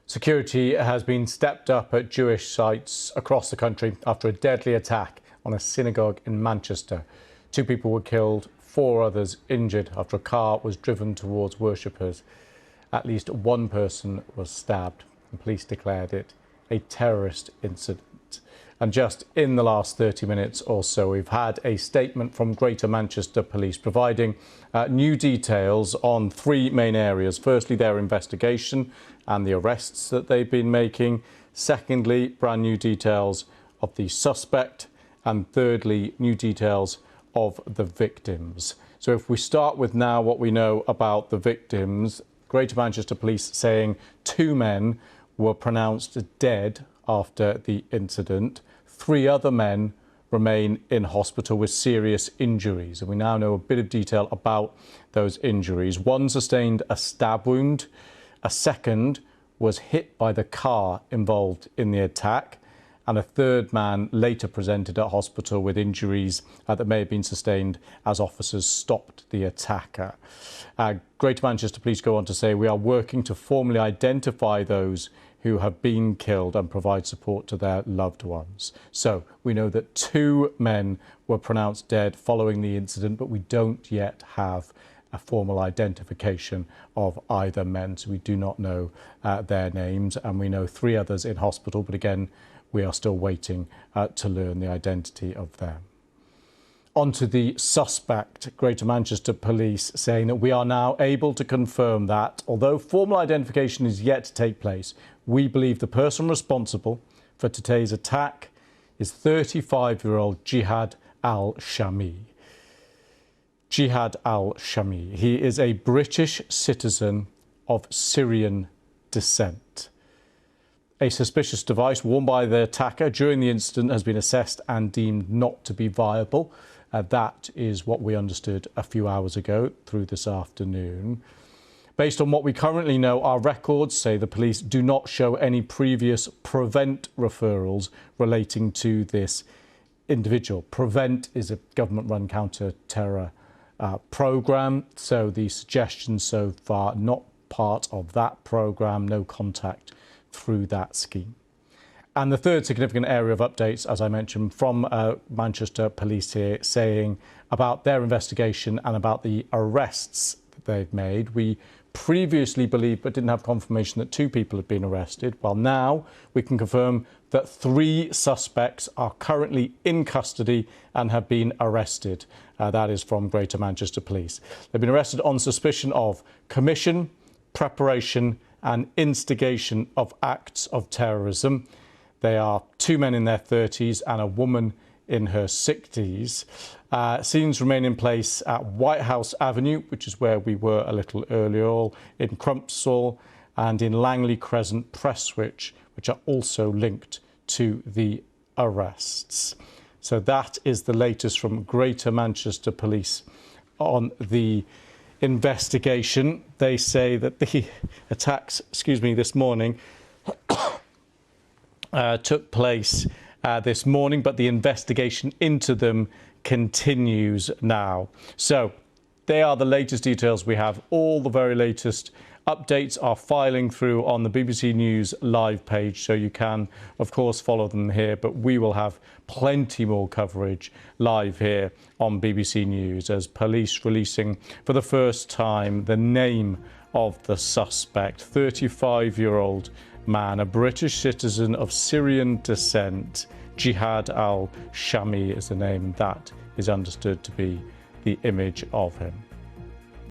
Security has been stepped up at Jewish sites across the country after a deadly attack on a synagogue in Manchester. 2 people were killed, 4 others injured after a car was driven towards worshippers. At least 1 person was stabbed, and police declared it a terrorist incident. And just in the last 30 minutes or so, we've had a statement from Greater Manchester Police providing new details on 3 main areas. Firstly, their investigation and the arrests that they've been making. Secondly, brand new details of the suspect. And thirdly, new details of the victims. So if we start with now what we know about the victims, Greater Manchester Police saying 2 men were pronounced dead after the incident. 3 other men remain in hospital with serious injuries, and we now know a bit of detail about those injuries. 1 sustained a stab wound, a 2nd was hit by the car involved in the attack, and a 3rd man later presented at hospital with injuries that may have been sustained as officers stopped the attacker. Greater Manchester Police go on to say, "We are working to formally identify those who have been killed and provide support to their loved ones." So we know that 2 men were pronounced dead following the incident, but we don't yet have a formal identification of either men, so we do not know their names, and we know 3 others in hospital, but again, we are still waiting to learn the identity of them. On to the suspect. Greater Manchester Police saying that we are now able to confirm that, although formal identification is yet to take place, we believe the person responsible for today's attack is 35-year-old Jihad Al-Shamie. Jihad Al-Shamie. He is a British citizen of Syrian descent. A suspicious device worn by the attacker during the incident has been assessed and deemed not to be viable. That is what we understood a few hours ago through this afternoon. Based on what we currently know, our records say the police do not show any previous PREVENT referrals relating to this individual. PREVENT is a government-run counter-terror programme, so the suggestions so far not part of that programme, no contact through that scheme. And the third significant area of updates, as I mentioned, from Manchester Police here, saying about their investigation and about the arrests that they've made. We previously believed but didn't have confirmation that 2 people had been arrested. Well, now we can confirm that 3 suspects are currently in custody and have been arrested. That is from Greater Manchester Police. They've been arrested on suspicion of commission, preparation and instigation of acts of terrorism. They are 2 men in their 30s and a woman in her 60s. Scenes remain in place at White House Avenue, which is where we were a little earlier, in Crumpsall and in Langley Crescent, Prestwich, which are also linked to the arrests. So that is the latest from Greater Manchester Police on the investigation. They say that the attacks, this morning took place this morning, but the investigation into them continues now. So they are the latest details we have. All the very latest updates are filing through on the BBC News live page, so you can, of course, follow them here, but we will have plenty more coverage live here on BBC News as police releasing for the first time the name of the suspect, 35-year-old man, a British citizen of Syrian descent. Jihad Al-Shamie is the name, and that is understood to be the image of him.